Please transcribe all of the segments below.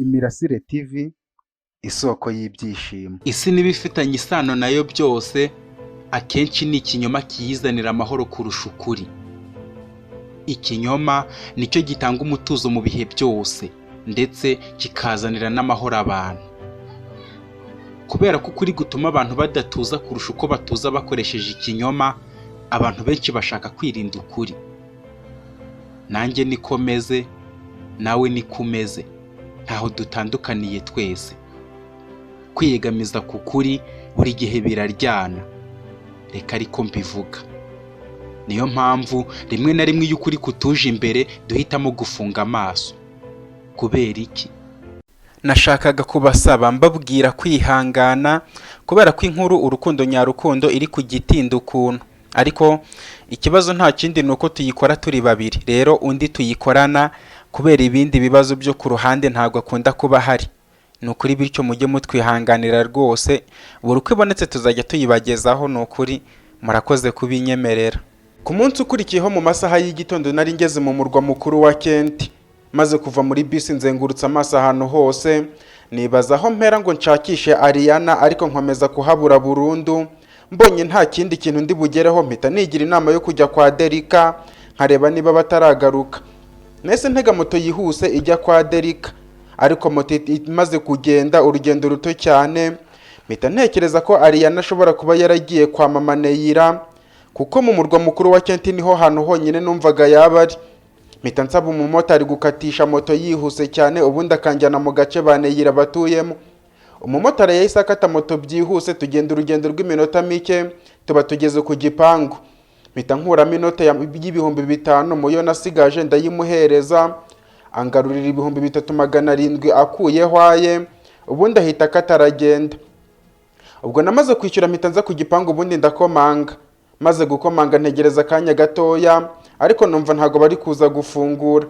Imirasire TV, isoko y'ibyishimo. Isi n'ibifitanye isano nayo byose akenshi ni ikinyoma kiyizanira amahoro kurusha ukuri. Ikinyoma nicyo gitanga umutuzo mu bihe byose ndetse kikazanira n'amahoro abantu. Kubera ko ukuri gutuma abantu badatuza kurusha uko batuza bakoresheje ikinyoma, abantu benshi bashaka kwirinda ukuri. Nanjye niko meze, nawe niko umeze, ntaho dutandukaniye twese. Kwiyegamiza ku kuri buri gihe biraryana, reka ariko mbivuga. Niyo mpamvu rimwe na rimwe iyo ukuri kutuje imbere duhitamo gufunga amaso. Kubera iki? Nashakaga kubasaba mbabwira kwihangana, kubera ko inkuru urukundo nyarukundo iri ku gitinda ukuntu. Ariko ikibazo nta kindi nuko tuyikora turi babiri, rero undi tuyikorana kubera ibindi bibazo byo ku ruhande ntabwo akunda kuba hari. Nukuri bityo mujye mutwihanganira rwose, buri uko ibonetse tuzajya tuyibagezaho. Nukuri murakoze kubinyemerera. Ku munsi ukurikiyeho mu masaha y'igitondo nari ngeze mu murwa mukuru wa Kent, maze kuva muri bisi nzengurutse amaso ahantu hose, nibaza aho mpera ngo nshakishe Ariana, ariko nkomeza kuhabura burundu. Mbonye nta kindi kintu ndi bugereho, mpita nigira inama yo kujya kwa Derika nkareba niba bataragaruka. Nese ntega moto yihuse ijya kwa Derika, ariko moto imaze kugenda urugendo ruto cyane, mpita ntekereza ko Ariana ashobora kuba yaragiye kwa mama Neyira, kuko mu murwa mukuru wa Kent niho hantu honyine numvaga yaba ari. Mpita nsaba umumotari gukatisha moto yihuse cyane, ubundi akanjyana mu gace ba Neyira batuyemo. Umumotari yahise akata moto byihuse, tugenda urugendo rw'iminota mike tuba tugeze ku gipangu. Mpita nkuramo inota y'ibihumbi 5 muyo nasigaje ndayimuhereza, angarurira 3700 akuyeho aye, ubundi ahita akataragenda. Ubwo namaze kwishyura mpita nza ku gipangu, ubundi ndakomanga. Maze gukomanga ntegereza akanya gatoya, ariko numva ntago bari kuza gufungura.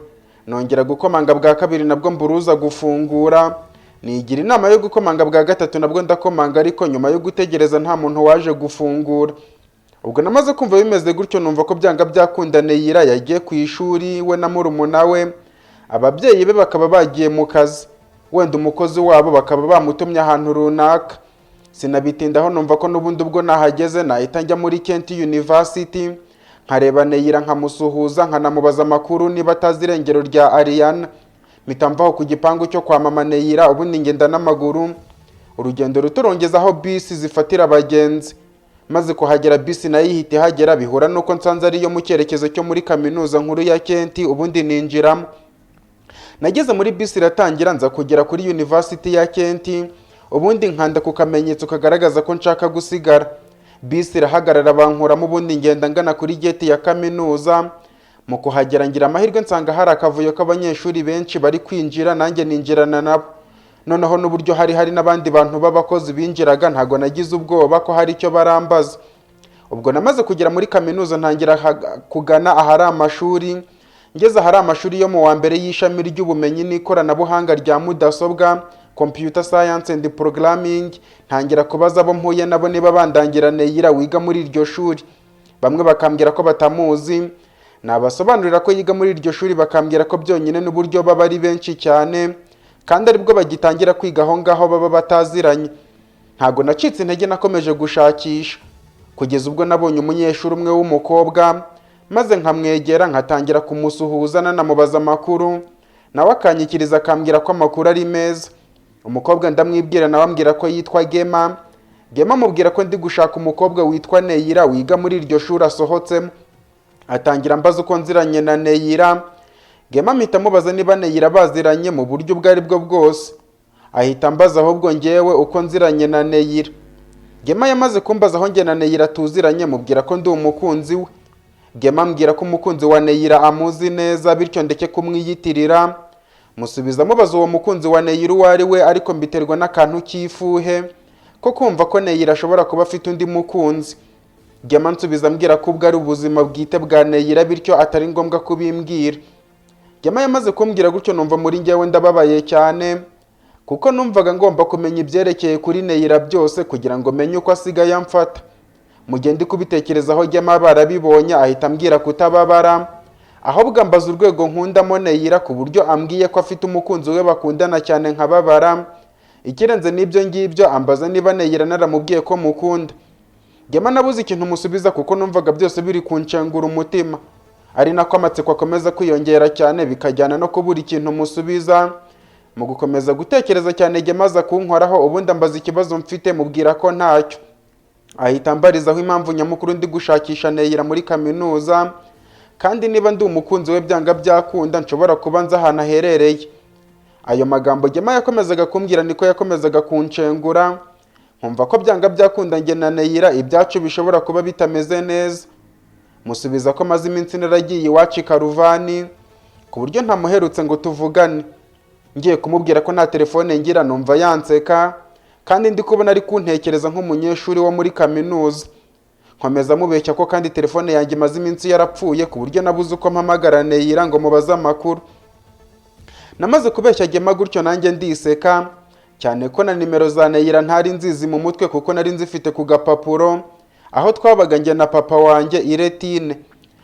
Nongera gukomanga bwa kabiri, nabwo mburuza gufungura. Nigira inama yo gukomanga bwa gatatu, nabwo ndakomanga, ariko nyuma yo gutegereza nta muntu waje gufungura. Ubwo namaze kumva bimeze gutyo, numva ko byanga byakunda Neyira yagiye ku ishuri we na murumuna we, ababyeyi be bakaba bagiye mu kazi, wenda umukozi wabo bakaba bamutumye ahantu runaka. Sinabitindaho, numva ko n'ubundi ubwo nahageze nahita njya muri Kent University nkareba Neyira nkamusuhuza, nkanamubaza amakuru niba atazi irengero rya Ariana. Mpita mvaho ku gipangu cyo kwa mama Neyira, ubundi ngenda n'amaguru. Urugendo ruturongeza aho bisi zifatira abagenzi. Maze kuhagera bisi nayo ihita ihagera, bihura nuko nsanze ariyo mu cyerekezo cyo muri kaminuza nkuru ya Kent, ubundi ninjiramo. Nageze muri bisi iratangira, nza kugera kuri University ya Kent, ubundi nkanda ku kamenyetso kagaragaza ko nshaka gusigara. Bisi irahagarara bankuramo, ubundi ngenda ngana kuri gate ya kaminuza. Mu kuhagera ngira amahirwe nsanga hari akavuyo k'abanyeshuri benshi bari kwinjira, nanjye ninjirana nabo. Noneho n'uburyo hari n'abandi bantu b'abakozi binjiraga, ntago nagize ubwoba ko hari icyo barambaza. Ubwo namaze kugera muri kaminuza ntangira kugana ahari amashuri. Ngeze ahari amashuri yo mu wa mbere y'ishami ry'ubumenyi n'ikoranabuhanga rya mudasobwa, Computer Science and Programming, ntangira kubaza abo mpuye nabo niba bandangira Neyira wiga muri iryo shuri. Bamwe bakambwira ko batamuzi, nabasobanurira ko yiga muri iryo shuri, bakambwira ko byonyine n'uburyo baba ari benshi cyane, kandi aribwo bagitangira kwiga aho ngaho baba bataziranye. Ntago nacitse intege, nakomeje gushakisha kugeza ubwo nabonye umunyeshuri umwe w'umukobwa, maze nkamwegera nkatangira kumusuhuza nanamubaza amakuru, nawe akanyikiriza akambwira ko amakuru ari meza. Umukobwa ndamwibwira, nawe ambwira ko yitwa Gema. Gema mubwira ko ndi gushaka umukobwa witwa Neyira wiga muri iryo shuri asohotsemo. Atangira mbaza uko nziranye na Neyira. Gema mpita mubaza niba Neyira baziranye mu buryo ubwo ari bwo bwose. Ahita mbaza ahubwo ngewe uko nziranye na Neyira. Gema yamaze kumbaza aho nge na Neyira tuziranye, mubwira ko ndi umukunzi we. Gema ambwira ko umukunzi wa Neyira amuzi neza, bityo ndeke kumwiyitirira. Musubiza mubaza uwo mukunzi wa Neyira uwo ari we, ariko mbiterwa n'akantu k'ifuhe ko kumva ko Neyira ashobora kuba afite undi mukunzi. Gema nsubiza ambwira ko ubwo ari ubuzima bwite bwa Neyira, bityo atari ngombwa kubimbwira. Gema yamaze kumbwira gutyo, numva muri ngewe ndababaye cyane, kuko numvaga ngomba kumenya ibyerekeye kuri Neyira byose kugira ngo menye uko asigaye amfata. Mu gihe ndi kubitekerezaho, Gema barabibonye ahita ambwira kutababara, ahubwo ambaza urwego nkundamo Neyira ku buryo ambwiye ko afite umukunzi we bakundana cyane nkababara. Ikirenze n'ibyo ngibyo ambaza niba Neyira naramubwiye ko mukunda. Gema nabuze ikintu musubiza kuko numvaga byose biri kunshengura umutima, ari nako amatsiko akomeza kwiyongera cyane bikajyana no kubura ikintu musubiza. Mu gukomeza gutekereza cyane Gema aza kunkoraho, ubundi ambaza ikibazo mfite mubwira ko ntacyo. Ahita ambarizaho impamvu nyamukuru ndi gushakisha Neyira muri kaminuza, kandi niba ndi umukunzi we byanga byakunda nshobora kuba nzi ahantu aherereye. Ayo magambo Gema yakomezaga kumbwira niko yakomezaga kunshengura, nkumva ko byanga byakunda njye na Neyira ibyacu bishobora kuba bitameze neza. Musubiza ko maze iminsi naragiye iwacu i Karuvani ku buryo ntamuherutse ngo tuvugane. Ngiye kumubwira ko nta telefone ngira numva yanseka, kandi ndi kubona ari kuntekereza nk'umunyeshuri wo muri kaminuza. Nkomeza mubeshya ko kandi telefone yanjye maze iminsi yarapfuye ku buryo nabuze uko mpamagara Neyira ngo mubaze amakuru. Namaze kubeshya Gema gutyo nanjye ndiseka, cyane ko na nimero za Neyira ntari nzizi mu mutwe kuko nari nzifite ku gapapuro aho twabaga njye na papa wanjye Iretine,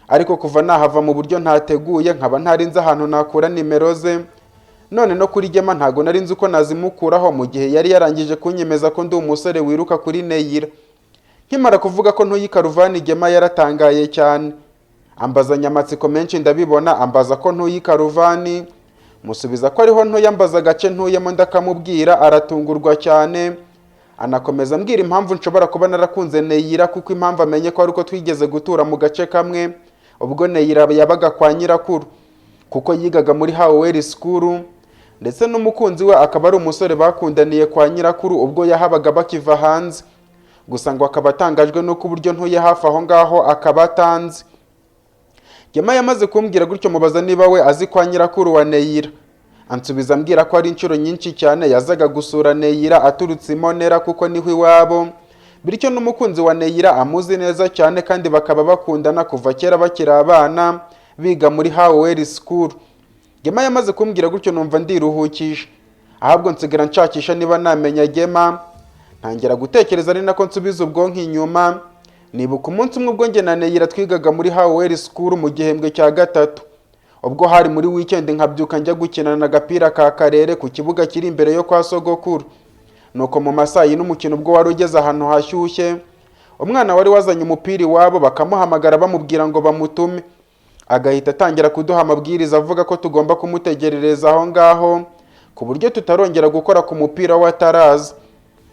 ariko kuva nahava mu buryo ntateguye nkaba ntari nzi ahantu nakura nimero ze. None no kuri Gema ntago nari nzi uko nazimukuraho mu gihe yari yarangije kunyemeza ko ndi umusore wiruka kuri Neyira. Nkimara kuvuga ko ntuyi Karuvani Gema yaratangaye cyane, ambazanya amatsiko menshi ndabibona, ambaza ko ntuyi Karuvani, musubiza ko ariho ntuye, ambaza agace ntuyemo ndakamubwira, aratungurwa cyane. Anakomeza ambwira impamvu nshobora kuba narakunze Neyira kuko impamvu amenye ko ari uko twigeze gutura mu gace kamwe ubwo Neyira yabaga kwa nyirakuru, kuko yigaga muri Howell School, ndetse n'umukunzi we akaba ari umusore bakundaniye kwa nyirakuru ubwo yahabaga bakiva hanze. Gusa ngo akaba atangajwe n'uko uburyo ntuye hafi aho ngaho akaba atanzi. Gema yamaze kumbwira gutyo mubaza niba we azi kwa nyirakuru wa Neyira. Ansubiza ambwira ko ari inshuro nyinshi cyane yazaga gusura Neyira aturutse i Monera kuko niho iwabo, bityo n'umukunzi wa Neyira amuzi neza cyane kandi bakaba bakundana kuva kera bakiri abana biga muri Howell School. Gema yamaze kumbwira gutyo numva ndiruhukije, ahubwo nsigara nshakisha niba namenya Gema. Ntangira gutekereza ari nako nsubiza ubwonko inyuma, nibuka umunsi umwe ubwo njye na Neyira twigaga muri Howell School mu gihembwe cya gatatu, ubwo hari muri weekend nkabyuka njya gukinana agapira ka karere ku kibuga kiri imbere yo kwa sogokuru. Nuko mu masayi n'umukino ubwo wari ugeze ahantu hashyushye, umwana wari wazanye umupira iwabo bakamuhamagara bamubwira ngo bamutume, agahita atangira kuduha amabwiriza avuga ko tugomba kumutegerereza aho ngaho ku buryo tutarongera gukora ku mupira we ataraza.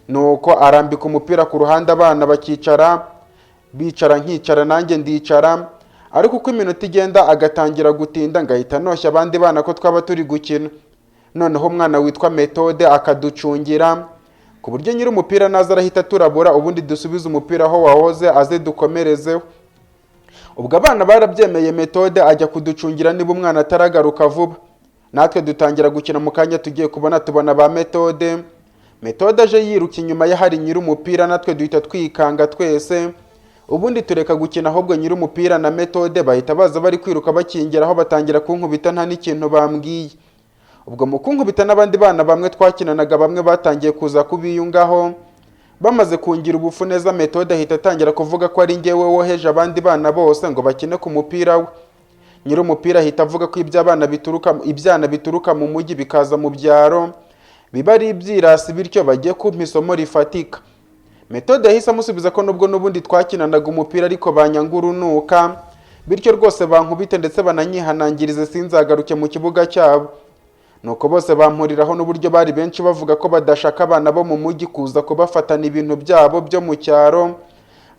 Nuko arambika umupira ku ruhande abana bakicara, bicara nkicara nanjye ndicara, ariko uko iminota igenda agatangira gutinda ngahita noshya abandi bana ko twaba turi gukina. Noneho umwana witwa Methode akaducungira ku buryo nyiri umupira naza arahita turabura, ubundi dusubize umupira aho wahoze aze dukomerezeho. Ubwo abana barabyemeye, Methode ajya kuducungira niba umwana ataragaruka vuba. Natwe dutangira gukina, mu kanya tugiye tubona ba Methode. Methode aje yiruka inyuma ye hari nyiri umupira, natwe duhita twikanga twese, ubundi tureka gukina, ahubwo nyiri umupira na Methode bahita baza bari kwiruka bakingera aho batangira kunkubita nta n'ikintu bambwiye. Ubwo mu kunkubita n'abandi bana bamwe twakinanaga bamwe batangiye kuza kubiyungaho, bamaze kungira ubufu neza Methode ahita atangira kuvuga ko ari njyewe woheje abandi bana bose ngo bakine ku mupira we. Nyiri umupira ahita avuga ko ibyana bituruka mu mujyi bikaza mu byaro biba ari ibyirasi, bityo bagiye kumpa isomo rifatika. Methode yahise amusubiza ko nubwo n'ubundi twakinanaga umupira ariko banyanga urunuka, bityo rwose bankubite ndetse bananyihanangirize sinzagaruke mu kibuga cyabo. Nuko bose bampuriraho n'uburyo bari benshi bavuga ko badashaka abana bo mu mujyi kuza kubafatana ibintu byabo byo mu cyaro,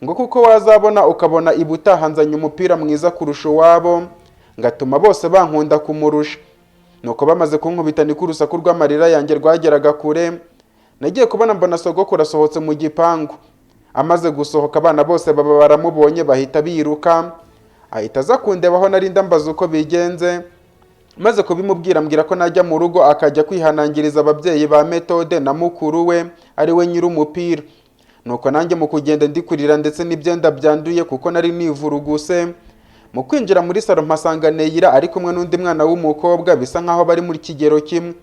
ngo kuko wazabona ukabona ibutahanzanye umupira mwiza kurusha uwabo, ngatuma bose bankunda kumurusha. Nuko bamaze kunkubita niko urusaku rw'amarira yanjye rwageraga kure. Nagiye kubona mbona sogokuru asohotse mu gipangu. Amaze gusohoka abana bose baba baramubonye bahita biruka, ahita aza kundebaho nari ndambaza uko bigenze. Maze kubimubwira mbwira ko najya mu rugo akajya kwihanangiriza ababyeyi ba Methode na mukuru we ari we nyiri umupira. Nuko nanjye mu kugenda ndikurira ndetse n'ibyenda byanduye kuko nari nivuruguse. Mu kwinjira muri salo mpasanga Neyira ari kumwe n'undi mwana w'umukobwa bisa nkaho bari muri kigero kimwe.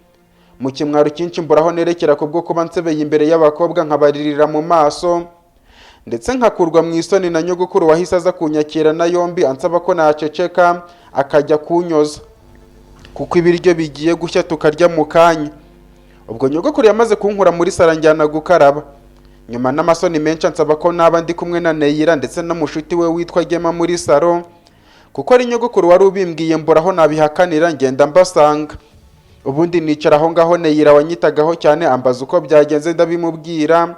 Mu kimwaro cyinshi mburaho nerekera kubwo kuba nsebeye imbere y'abakobwa nkabaririra mu maso. ndetse nkakurwa mu isoni na nyogokuru wahise aza kunyakirana yombi ansaba ko naceceka akajya kunyoza kuko ibiryo bigiye gushya tukarya mu kanya. Ubwo nyogokuru yamaze kunkura muri sala njyana gukaraba, nyuma n'amasoni menshi ansaba ko naba ndi kumwe na Neyira ndetse n'umushuti we witwa Gema muri salo, kuko ari nyogokuru wari ubimbwiye mbura aho nabihakanira ngenda mbasanga. Ubundi nicara aho ngaho Neyira wanyitagaho cyane ambaza uko byagenze ndabimubwira,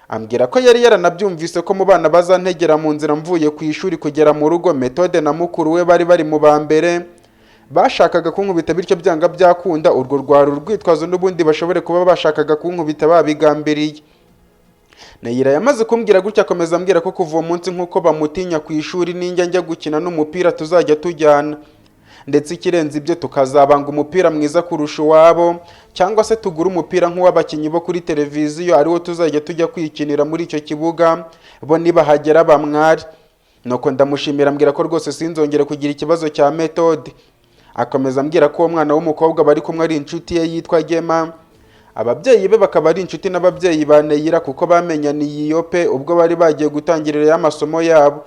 ambwira ko yari yaranabyumvise ko mu bana bazantegera mu nzira mvuye ku ishuri kugera mu rugo Methode na mukuru we bari mu ba mbere bashakaga kunkubita, bityo byanga byakunda urwo rwari urwitwazo n'ubundi bashobore kuba bashakaga kunkubita babigambiriye. Neyira yamaze kumbwira gutya akomeza ambwira ko kuva uwo munsi nk'uko bamutinya ku ishuri njya gukina n'umupira tuzajya tujyana, ndetse ikirenze ibyo tukazabanga umupira mwiza kurusha uwabo, cyangwa se tugura umupira nk'uw'abakinnyi bo kuri televiziyo ariwo tuzajya tujya kwikinira muri icyo kibuga bo nibahagera bamwari. Nuko ndamushimira ambwira ko rwose sinzongere kugira ikibazo cya Methode. Akomeza ambwira ko uwo mwana w'umukobwa bari kumwe ari inshuti ye yitwa Gema, ababyeyi be bakaba ari inshuti n'ababyeyi ba Neyira kuko bamenyaniye iyo pe ubwo bari bagiye gutangirira amasomo yabo.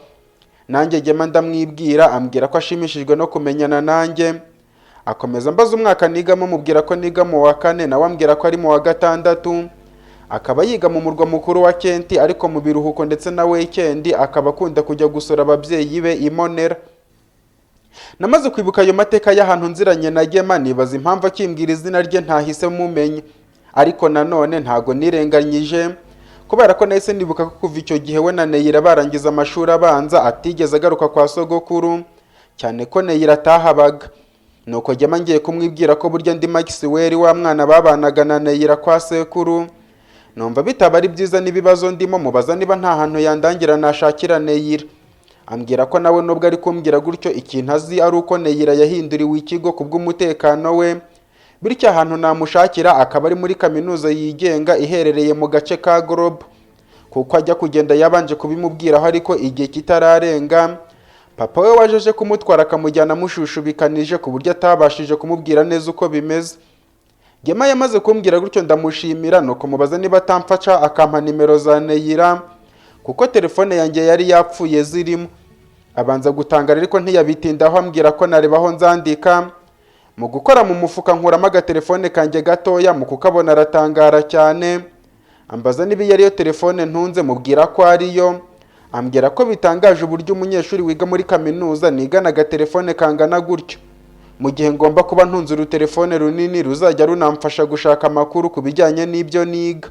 Nanjye Gema ndamwibwira ambwira ko ashimishijwe no kumenyana nanjye. Akomeza mbaza umwaka nigamo mubwira ko niga mu wa 4, nawe ambwira ko ari mu wa 6. Akaba yiga mu murwa mukuru wa Kenti, ariko mu biruhuko ndetse na weekend akaba akunda kujya gusura ababyeyi be Imonera. Namaze kwibuka ayo mateka y'ahantu nziranye na Gema nibaza impamvu akimbwira izina rye ntahise mumenye, ariko nanone ntago nirenganyije kubera ko nahise nibuka ko kuva icyo gihe we na Neyira barangiza amashuri abanza atigeze agaruka kwa sogokuru, cyane ko Neyira atahabaga. Nuko Gema ngiye kumwibwira ko burya ndi Maxwell wa mwana babanaga na Neyira kwa sekuru, numva bitaba ari byiza n'ibibazo ndimo mubaza niba nta hantu yandangira nashakira Neyira. Ambwira ko nawe nubwo ari kumbwira gutyo ikintu azi ari uko Neyira yahinduriwe ikigo kubw'umutekano we, bityo ahantu namushakira akaba ari muri kaminuza yigenga iherereye mu gace ka Globe, kuko ajya kugenda yabanje kubimubwiraho ariko igihe kitararenga papa we wajeje kumutwara akamujyana amushushubikanije ku buryo atabashije kumubwira neza uko bimeze. Gema yamaze kumbwira gutyo ndamushimira, nuko mubaza niba atamfasha akampa nimero za Neyira kuko telefone yanjye yari yapfuye zirimo. Abanza gutangara ariko ntiyabitindaho ambwira ko nareba aho nzandika. Mu gukora mu mufuka nkuramo agatelefone kanjye gatoya, mu kukabona aratangara cyane ambaza niba yari yo telefone ntunze, mubwira ko ariyo. Ambwira ko bitangaje uburyo umunyeshuri wiga muri kaminuza nigana agatelefone kangana gutyo, mu gihe ngomba kuba ntunze urutelefone runini ruzajya runamfasha gushaka amakuru ku bijyanye n'ibyo niga.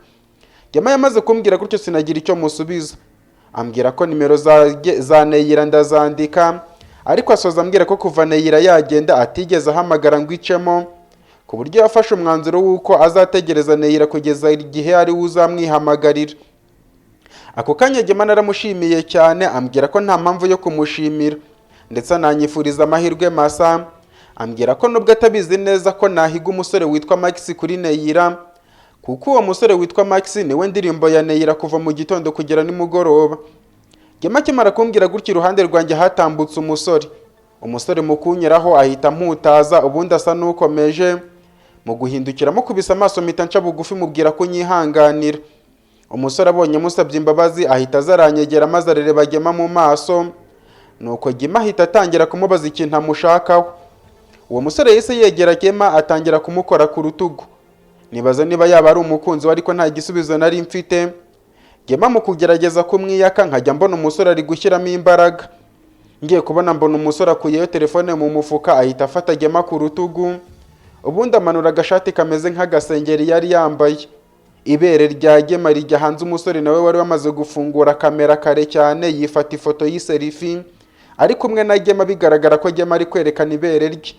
Gema yamaze kumbwira gutyo sinagira icyo musubiza, ambwira ko nimero za Neyira ndazandika, ariko asoza ambwira ko kuva Neyira yagenda atigeze ahamagara ngo icemo, ku buryo yafashe umwanzuro w'uko azategereza Neyira kugeza igihe ari uzamwihamagarira. Ako kanya Gema naramushimiye cyane, ambwira ko nta mpamvu yo kumushimira ndetse ananyifuriza amahirwe masa. Ambwira ko nubwo atabizi neza ko nahiga umusore witwa Max kuri Neyira, kuko uwo musore witwa Max niwe ndirimbo ya Neyira kuva mu gitondo kugera nimugoroba. Gema kimara kumbwira gutyo iruhande rwanjye hatambutse umusore mukunyeraho ahita mputaza, ubundi asa n'ukomeje. Mu guhindukira mukubise amaso mpita nca bugufi mubwira ko nyihanganira. Umusore abonye musabye imbabazi ahita azaranyegera maze arereba Gema mu maso, nuko Gema ahita atangira kumubaza ikintu amushakaho. Uwo musore yise yegera Gema atangira kumukora ku rutugu, nibaza niba yaba ari umukunzi we ariko nta gisubizo nari mfite. Gema mu kugerageza kumwiyaka nkajya mbona umusore ari gushyiramo imbaraga, ngiye kubona mbona umusore akuyeyo telefone mu mufuka ahita afata Gema ku rutugu, ubundi amanura agashati kameze nk'agasengeri yari yambaye. Ibere rya Gema rijya hanze, umusore nawe wari wamaze gufungura kamera kare cyane yifata ifoto y'iserifi ari kumwe na Gema, bigaragara ko Gema ari kwerekana ibere rye.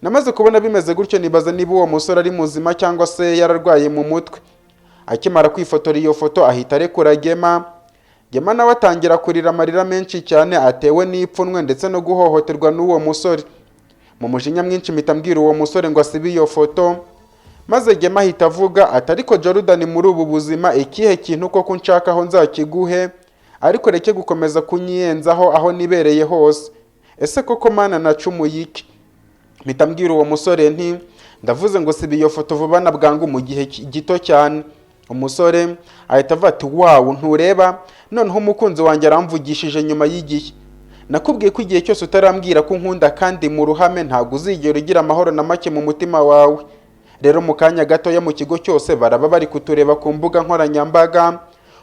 Namaze kubona bimeze gutyo nibaza niba uwo musore ari muzima cyangwa se yararwaye mu mutwe. Akimara kwifotora iyo foto ahita arekura Gema. Gema nawe atangira kurira amarira menshi cyane atewe n'ipfunwe ndetse no guhohoterwa n'uwo musore. Mu mujinya mwinshi mpita mbwira uwo musore ngo asibe iyo foto, maze Gema ahita avuga ati ariko Jordan, muri ubu buzima ikihe kintu koko nshakaho nzakiguhe, ariko reke gukomeza kunyiyenzaho aho nibereye hose. Ese koko mana nacumuye iki? Mpita mbwira uwo musore nti ndavuze ngo siba iyo foto vuba na bwangu mu gihe gito cyane. Umusore ahita avuga ati wawu ntureba noneho umukunzi wanjye aramvugishije nyuma y'igihe. Nakubwiye ko igihe cyose utarambwira ko unkunda kandi mu ruhame ntabwo uzigera ugira amahoro na make mu mutima wawe. Rero mu kanya gatoya mu kigo cyose baraba bari kutureba ku mbuga nkoranyambaga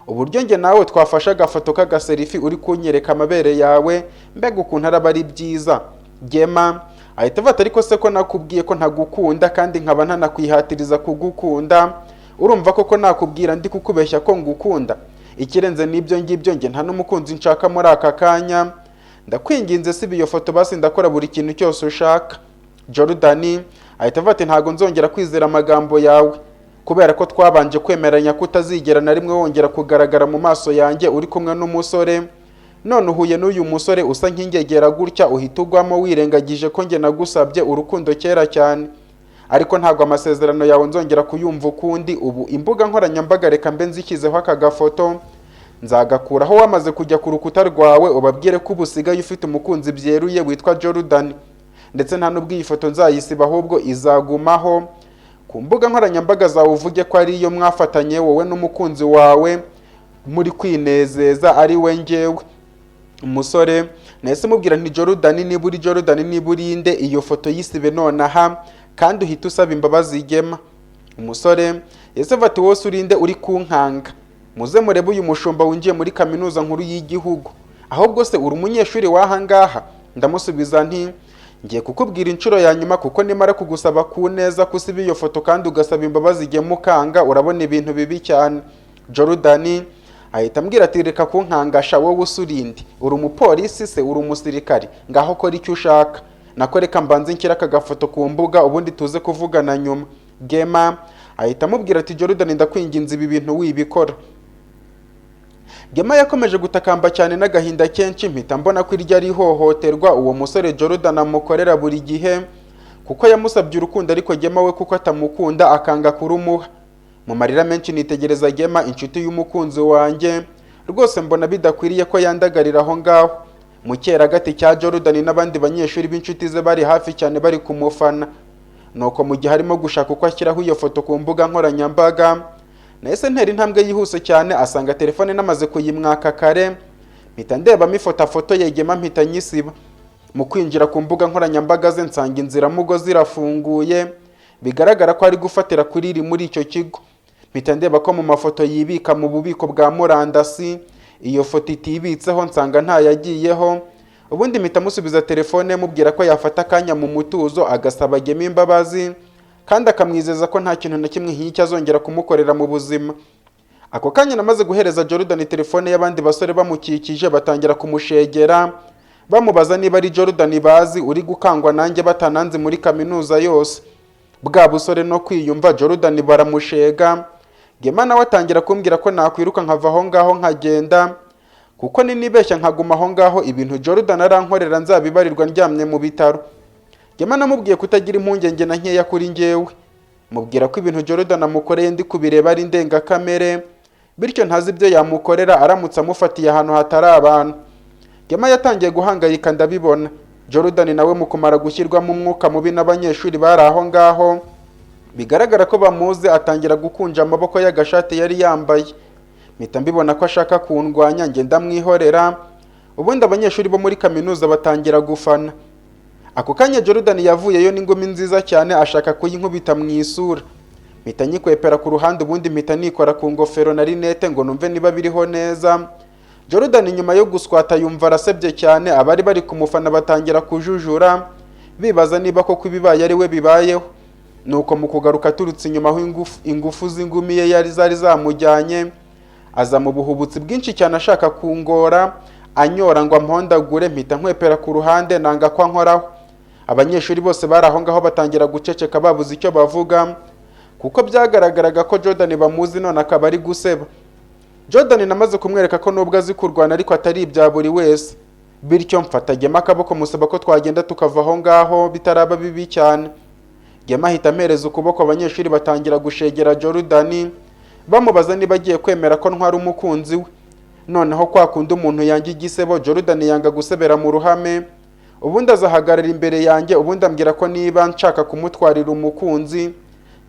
uburyo njye nawe twafashe agafoto k'agaserifi uri kunyereka amabere yawe, mbega ukuntu araba ari byiza. Gema ahita avuga ariko se ko nakubwiye ko ntagukunda kandi nkaba ntanakwihatiriza kugukunda, urumva koko nakubwira ndi kukubeshya ko ngukunda? Ikirenze n'ibyo ngibyo njye nta n'umukunzi nshaka muri aka kanya, ndakwinginze siba iyo foto basi ndakora buri kintu cyose ushaka. Jordan ahita avuga ati ntago nzongera kwizera amagambo yawe kubera ko twabanje kwemeranya ko utazigera na rimwe wongera kugaragara mu maso yanjye uri kumwe n'umusore, none uhuye n'uyu musore usa nk'ingegera gutya uhita ugwamo wirengagije ko njye nagusabye urukundo kera cyane. Ariko ntago amasezerano yawe nzongera kuyumva ukundi, ubu imbuga nkoranyambaga reka mbe nzishyizeho aka gafoto, nzagakuraho wamaze kujya ku rukuta rwawe ubabwire ko ubu usigaye ufite umukunzi byeruye witwa Jordan, ndetse nta n'ubwo iyi foto nzayisiba ahubwo izagumaho ku mbuga nkoranyambaga zawe, uvuge ko ari iyo mwafatanye wowe n'umukunzi wawe muri kwinezeza ari we njyewe. Umusore nahise mubwira nti Jordan niba uri Jordan niba uri inde, iyo foto yisibe nonaha kandi uhita usaba imbabazi Gema. Umusore yese avuga ati wose urinde uri kunkanga, muze murebe uyu mushumba winjiye muri kaminuza nkuru y'igihugu, ahubwo se uri umunyeshuri w'aha ngaha? Ndamusubiza nti ngiye kukubwira inshuro ya nyuma kuko nimara kugusaba ku neza kusiba iyo foto kandi ugasaba imbabazi Gema ukanga, urabona ibintu bibi cyane. Jordan ahita ambwira ati reka kunkangasha, wowe usurinde, uri umupolisi se uri umusirikari? Ngaho kora icyo ushaka, nako reka mbanze nshyira aka gafoto ku mbuga ubundi tuze kuvugana nyuma. Gema ahita amubwira ati Jordan ndakwinginze ibi bintu wibikora. Gema yakomeje gutakamba cyane n'agahinda kenshi, mpita mbona ko iryo ari ihohoterwa uwo musore Jordan amukorera buri gihe, kuko yamusabye urukundo ariko Gema we kuko atamukunda akanga kurumuha. Mu marira menshi nitegereza Gema inshuti y'umukunzi wanjye, rwose mbona bidakwiriye ko yandagarira aho ngaho mu cyeragati cya Jordan n'abandi banyeshuri b'inshuti ze bari hafi cyane bari kumufana. Nuko mu gihe harimo gushaka uko ashyiraho iyo foto ku mbuga nkoranyambaga, nahise ntera intambwe yihuse cyane asanga telefone namaze kuyimwaka kare, mpita ndebamo ifoto ya Gema mpita nyisiba. Mu kwinjira ku mbuga nkoranyambaga ze nsanga inziramugo zirafunguye, bigaragara ko ari gufatira kuri iri muri icyo kigo. Mpita ndeba ko mu mafoto yibika mu bubiko bwa murandasi iyo foto itibitseho nsanga ntayagiyeho, ubundi mpita musubiza telefone mubwira ko yafata akanya mu mutuzo agasaba Gema imbabazi kandi akamwizeza ko nta kintu na kimwe nk'icyo azongera kumukorera mu buzima. Ako kanya namaze guhereza Jordan telefone y'abandi basore bamukikije batangira kumushegera bamubaza niba ari Jordan bazi uri gukangwa nanjye batananze muri kaminuza yose. Bwa busore no kwiyumva Jordan baramushega, Gema nawe atangira kumbwira ko nakwiruka nkava aho ngaho nkagenda, kuko ninibeshya nkaguma aho ngaho ibintu Jordan arankorera nzabibarirwa ndyamye mu bitaro. Gema namubwiye kutagira impungenge na nkeya kuri njyewe, mubwira ko ibintu Jordan amukoreye ndi kubireba ari ndengakamere, bityo ntazi ibyo yamukorera aramutse amufatiye ahantu hatari abantu. Gema yatangiye guhangayika ndabibona. Jordan nawe mu kumara gushyirwamo umwuka mubi n'abanyeshuri bari aho ngaho, bigaragara ko bamuzi atangira gukunja amaboko y'agashati yari yambaye. Mpita mbibona ko ashaka kundwanya njye ndamwihorera, ubundi abanyeshuri bo muri kaminuza batangira gufana. Ako kanya Jordan yavuyeyo n'ingumi nziza cyane ashaka kuyinkubita mu isura. Mpita nyikwepera ku ruhande ubundi mpita nikora ku ngofero na rinete ngo numve niba biriho neza. Jordan nyuma yo guswata yumva arasebye cyane, abari bari kumufana batangira kujujura bibaza niba koko ibibaye ari we bibayeho. Nuko mu kugaruka turutse inyuma aho ingufu z'ingumi ye yari zari zamujyanye, aza mu buhubutsi bwinshi cyane ashaka kungora anyora ngo ampondagure. Mpita nkwepera ku ruhande nanga ko nkoraho. Abanyeshuri bose bari aho ngaho batangira guceceka babuze icyo bavuga, kuko byagaragaraga ko Jordan bamuzi none akaba ari guseba. Jordan namaze kumwereka ko nubwo azi kurwana ariko atari ibya buri wese, bityo mfata Gema akaboko musaba ko twagenda tukava aho ngaho bitaraba bibi cyane. Gema ahita amereza ukuboko, abanyeshuri batangira gushegera Jordan bamubaza niba agiye kwemera ko ntwara umukunzi we. Noneho kwa kundi umuntu yanga igisebo, Jordan yanga gusebera mu ruhame, ubundi azahagarara imbere yanjye, ubundi ambwira ko niba nshaka kumutwarira umukunzi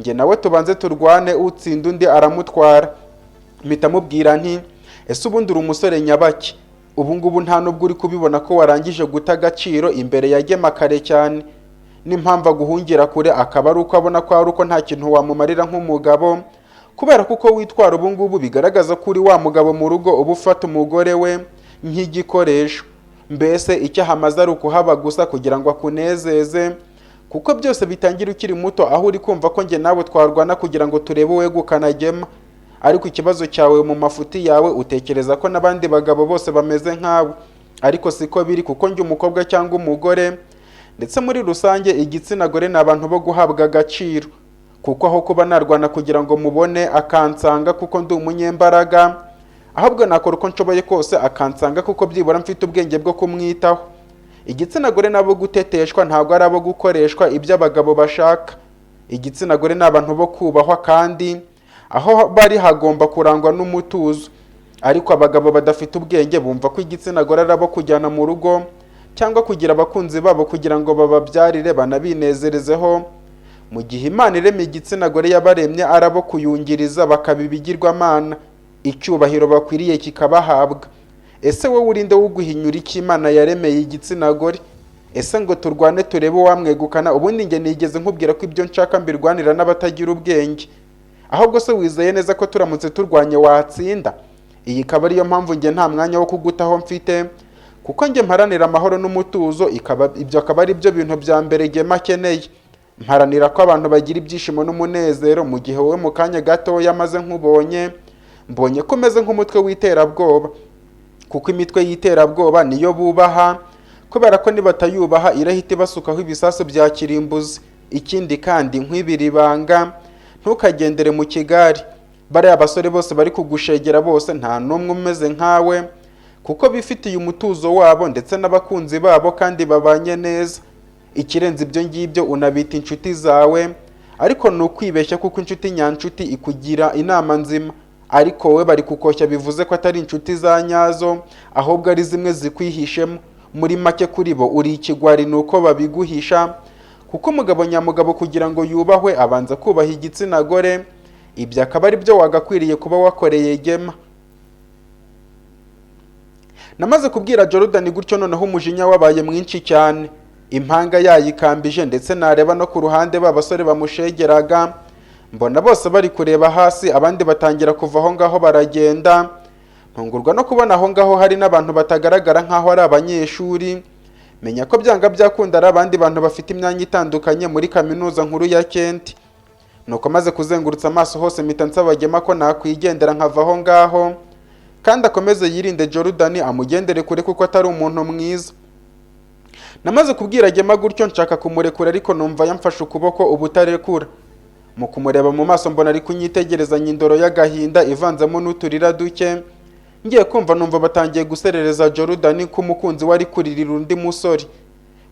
njye nawe tubanze turwane, utsinda undi aramutwara. mpita mubwira nti ese ubundi uri umusore nyabaki? ubu ngubu nta nubwo uri kubibona ko warangije guta agaciro imbere ya Gema kare cyane? n'impamvu aguhungira kure akaba ari uko abona ko ari uko nta kintu wamumarira nk'umugabo, kubera kuko witwara ubu ngubu bigaragaza ko uri wa mugabo mu rugo uba ufata umugore we nk'igikoresho. mbese icyo hamaze ari ukuhaba gusa kugira ngo akunezeze, kuko byose bitangira ukiri muto, aho uri kumva ko njye nawe twarwana kugira ngo turebe uwegukana Gema. ariko ikibazo cyawe mu mafuti yawe utekereza ko n'abandi bagabo bose bameze nkawe, ariko siko biri, kuko njye umukobwa cyangwa umugore ndetse muri rusange igitsina gore ni abantu bo guhabwa agaciro, kuko aho kuba narwana kugira ngo mubone akansanga kuko ndi umunyembaraga, ahubwo nakora uko nshoboye kose akansanga kuko byibura mfite ubwenge bwo kumwitaho. igitsina gore nabo guteteshwa, ntabwo ari abo gukoreshwa ibyo abagabo bashaka. igitsina gore ni abantu bo kubahwa, kandi aho bari hagomba kurangwa n'umutuzo. ariko abagabo badafite ubwenge bumva ko igitsina gore ari abo kujyana mu rugo cyangwa kugira abakunzi babo kugira ngo bababyarire banabinezerezeho, mu gihe Imana iremye igitsina gore yabaremye ari abo kuyungiriza bakaba ibigirwamana, icyubahiro bakwiriye kikabahabwa. ese wowe urinde wo guhinyura icyo Imana yaremeye igitsina gore? ese ngo turwane turebe uwamwegukana? ubundi njye nigeze nkubwira ko ibyo nshaka mbirwanira n'abatagira ubwenge? ahubwo se wizeye neza ko turamutse turwanye watsinda? iyi ikaba ariyo mpamvu njye nta mwanya wo kugutaho mfite, kuko njye mparanira amahoro n'umutuzo. ibyo akaba ari byo bintu bya mbere Gema akeneye. mparanira ko abantu bagira ibyishimo n'umunezero, mu gihe wowe mu kanya gatoya maze nkubonye mbonye ko umeze nk'umutwe w'iterabwoba, kuko imitwe y'iterabwoba niyo bubaha, kubera ko nibatayubaha irahita ibasukaho ibisasu bya kirimbuzi. ikindi kandi nkwibira ibanga, ntukagendere mu kigari. bariya abasore bose bari kugushegera bose nta n'umwe umeze nkawe, kuko bifitiye umutuzo wabo ndetse n'abakunzi babo kandi babanye neza. ikirenze ibyo ngibyo unabita inshuti zawe, ariko ni ukwibeshya kuko inshuti nyanshuti ikugira inama nzima, ariko wowe bari kukoshya bivuze ko atari inshuti za nyazo, ahubwo ari zimwe zikwihishemo. muri make kuri bo uri ikigwari, ni uko babiguhisha, kuko umugabo nyamugabo kugira ngo yubahwe abanza kubaha igitsina gore. ibyo akaba ari byo wagakwiriye kuba wakoreye Gema. namaze kubwira Jordan gutyo, noneho umujinya wabaye mwinshi cyane, impanga yayikambije, ndetse nareba no ku ruhande b'abasore bamushegeraga mbona bose bari kureba hasi, abandi batangira kuva aho ngaho baragenda. ntungurwa no kubona aho ngaho hari n'abantu batagaragara nk'aho ari abanyeshuri. menya ko byanga byakunda ari abandi bantu bafite imyanya itandukanye muri kaminuza nkuru ya Kent. nuko maze kuzengurutsa amaso hose mpita nsaba Gema ko nakwigendera nkava aho ngaho, kandi akomeze yirinde Jordan, amugendere kure kuko atari umuntu mwiza. namaze kubwira Gema gutyo nshaka kumurekura, ariko numva yamfashe ukuboko ubutarekura. mu kumureba mu maso mbona ari kunyitegerezanya indoro y'agahinda ivanzemo n'uturira duke. ngiye kumva numva batangiye guserereza Jordan ko umukunzi wari kuririra undi musore.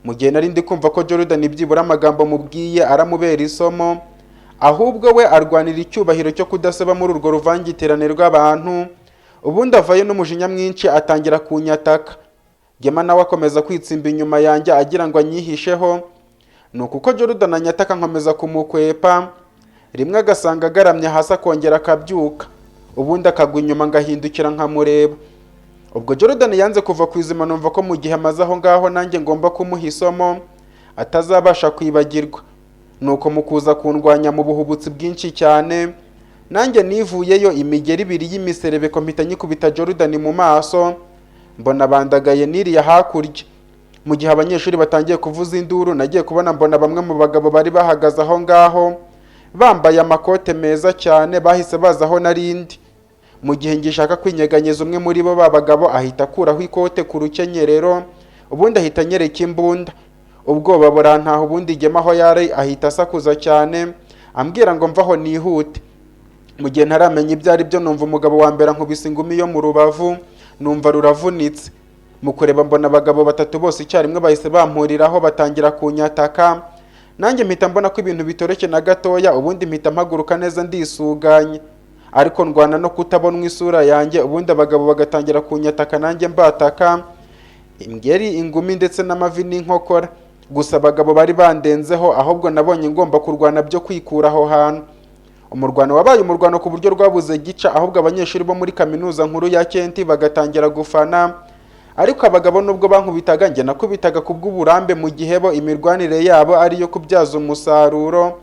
mu gihe nari ndi kumva ko Jordan byibura amagambo mubwiye aramubera isomo, ahubwo we arwanira icyubahiro cyo kudaseba muri urwo ruvangitirane rw'abantu. ubundi avayo n'umujinya mwinshi atangira kunyataka. Gema nawe akomeza kwitsimba inyuma yanjye agira ngo anyihisheho. nuko uko Jordan anyataka nkomeza kumukwepa, rimwe agasanga agaramye hasi akongera akabyuka, ubundi akagwa inyuma ngahindukira nkamureba. ubwo Jordan yanze kuva ku izima, numva ko mu gihe amaze aho ngaho nanjye ngomba kumuha isomo atazabasha kwibagirwa. nuko mu kuza kundwanya mu buhubutsi bwinshi cyane, nanjye nivuyeyo imigeri ibiri y'imiserebeko mpita nyikubita Jordan mu maso, mbona bandagaye niriya hakurya. mu gihe abanyeshuri batangiye kuvuza induru, nagiye kubona mbona bamwe mu bagabo bari bahagaze aho ngaho bambaye amakote meza cyane, bahise baza aho narindi. mu gihe ngishaka kwinyeganyeza, umwe muri bo babagabo ahita akuraho ikote ku rukenyerero, ubundi ahita anyereka imbunda. ubwoba burantaha, ubundi Gema aho yari ahita asakuza cyane ambwira ngo mvaho nihute. mu gihe ntaramenya ibyo ari byo, numva umugabo wa mbere ankubise ingumi yo mu rubavu, numva ruravunitse. mu kureba mbona abagabo batatu bose icyarimwe bahise bampuriraho batangira kunyataka. nanjye mpita mbona ko ibintu bitoroshye na gatoya, ubundi mpita mpaguruka neza ndisuganya, ariko ndwana no kutabonwa isura yanjye. ubundi abagabo bagatangira kunyataka nanjye mbataka, ingeri, ingumi ndetse n'amavi n'inkokora. gusa abagabo bari bandenzeho, ahubwo nabonye ngomba kurwana byo kwikura aho hantu. Umurwano wabaye umurwano ku buryo rwabuze gica, ahubwo abanyeshuri bo muri kaminuza nkuru ya Kent bagatangira gufana, ariko abagabo nubwo bankubitaga njye nakubitaga kubw'uburambe, mu gihe bo imirwanire yabo ariyo kubyaza umusaruro,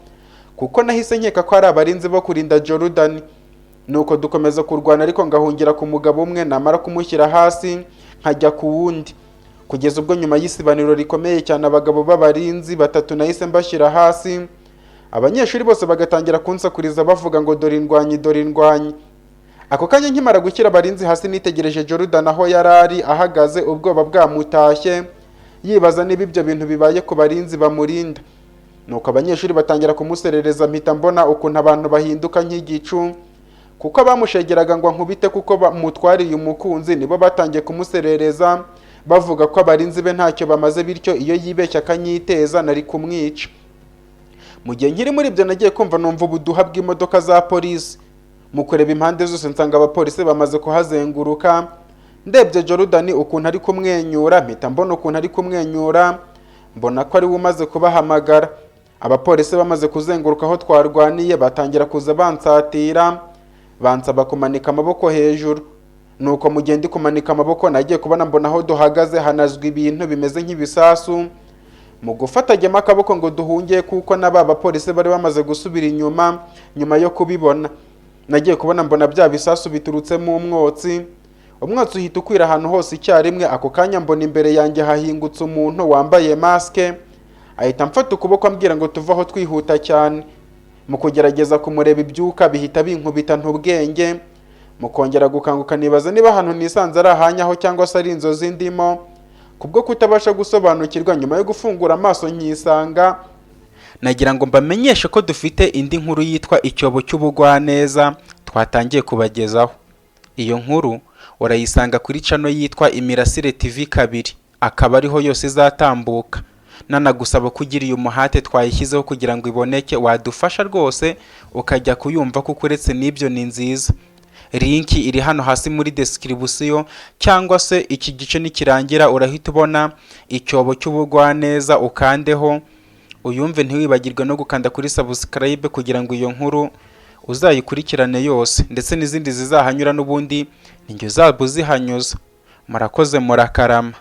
kuko nahise nkeka ko ari abarinzi bo kurinda Jordan. Nuko dukomeza kurwana, ariko ngahungira ku mugabo umwe, namara kumushyira hasi nkajya ku wundi, kugeza ubwo nyuma y'isibaniro rikomeye cyane abagabo b'abarinzi 3 nahise mbashyira hasi. Abanyeshuri bose bagatangira kunsakuriza bavuga ngo dore indwanyi, dore indwanyi. Ako kanya nkimara gushyira abarinzi hasi nitegereje Jordan aho yarari ahagaze, ubwoba bwamutashye, yibaza niba ibyo bintu bibaye ku barinzi bamurinda. Nuko abanyeshuri batangira kumuserereza, mpita mbona ukuntu abantu bahinduka nk'igicu, kuko bamushegeraga ngo nkubite kuko bamutwariye umukunzi, nibo batangiye kumuserereza bavuga ko abarinzi be ntacyo bamaze, bityo iyo yibeshya akanyiteza nari kumwica. Mu gihe nkiri muri ibyo nagiye kumva numva ubuduha bw'imodoka za polisi. Mu kureba impande zose nsanga abapolisi bamaze kuhazenguruka. Ndebye Jordan ukuntu ari kumwenyura, mpita mbona ukuntu ari kumwenyura, mbona ko ari we umaze kubahamagara. Abapolisi bamaze kuzenguruka aho twarwaniye batangira kuza bansatira, bansaba kumanika amaboko hejuru. Nuko mu gihe ndi kumanika amaboko nagiye kubona mbona aho duhagaze hanazwa ibintu bimeze nk'ibisasu. Mu gufatagema akaboko ngo duhungiye, kuko n'aba bapolisi bari bamaze gusubira inyuma. Nyuma yo kubibona nagiye kubona mbona bya bisasu biturutsemo umwotsi uhita ukwira ahantu hose icyarimwe. Ako kanya mbona imbere yanjye hahingutse umuntu wambaye maske, ahita mfata ukuboko ambwira ngo tuvaho twihuta cyane. Mu kugerageza kumureba ibyuka bihita binkubita ntubwenge, mu kongera gukanguka nibaza niba ahantu nisanze ari ahanyaho cyangwa se ari inzozi ndimo, kubwo kutabasha gusobanukirwa. Nyuma yo gufungura amaso nkisanga, nagira ngo mbamenyeshe ko dufite indi nkuru yitwa Icyobo cy'Ubugwaneza twatangiye kubagezaho. Iyo nkuru urayisanga kuri channel yitwa Imirasire TV 2, akaba ariho yose izatambuka. Nanagusaba kugira uyu muhate twayishyizeho kugira ngo iboneke, wadufasha rwose ukajya kuyumva, kuko uretse n'ibyo ni nziza. Linki iri hano hasi muri description, cyangwa se iki gice nikirangira urahita ubona Icyobo cy'Ubugwaneza, ukandeho uyumve. Ntiwibagirwe no gukanda kuri subscribe kugira ngo iyo nkuru uzayikurikirane yose, ndetse n'izindi zizahanyura n'ubundi ninjye uzabuzihanyuza. Murakoze, murakarama.